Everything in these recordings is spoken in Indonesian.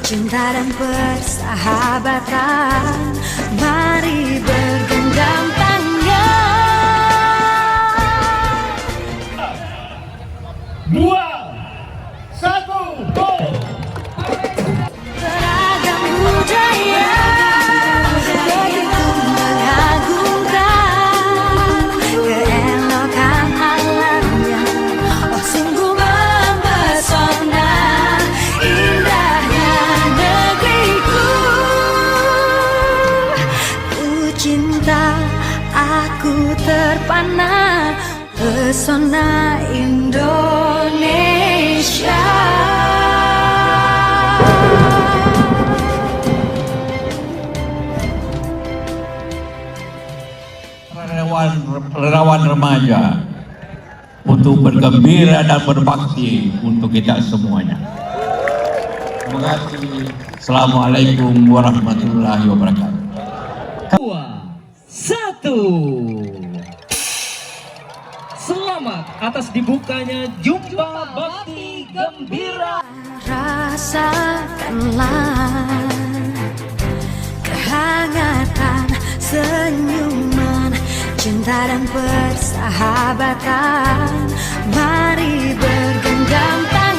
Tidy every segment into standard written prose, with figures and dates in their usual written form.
cinta dan persahabatan. Mari bergenggam tangan. Dua, satu, go! Beragam budaya begitu mengagumkan keelokan alamnya. Oh sungguh mempesona indahnya negeriku. Ku cinta, aku terpana pesona Indonesia. Relawan remaja untuk bergembira dan berbakti untuk kita semuanya. Terima kasih. Assalamualaikum warahmatullahi wabarakatuh. Dua, satu. Selamat atas dibukanya Jumpa Bakti Gembira. Rasakanlah kehangatan senyuman cinta dan persahabatan. Mari bergenggam tangan.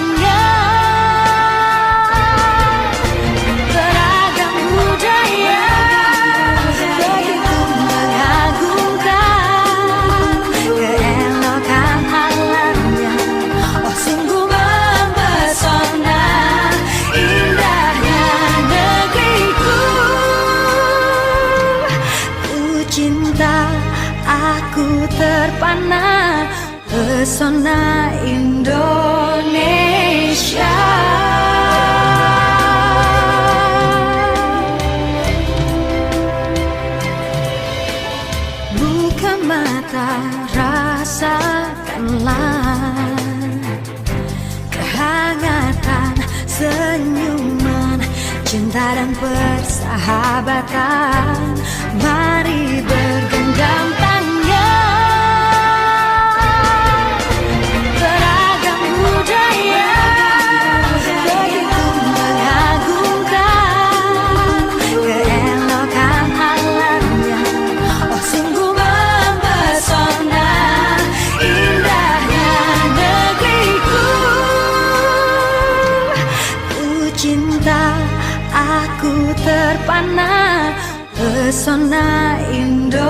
Beragam budaya begitu mengagumkan keelokan alamnya. Oh sungguh mempesona indahnya negeriku. Ku cinta, aku terpana pesona Indonesia. Buka mata, rasakanlah kehangatan senyuman cinta dan persahabatan. Mari bergenggam tangan. Beragam budaya begitu mengagumkan keelokan alamnya. Oh sungguh mempesona indahnya negeriku. Ku cinta, aku terpana pesona Indonesia.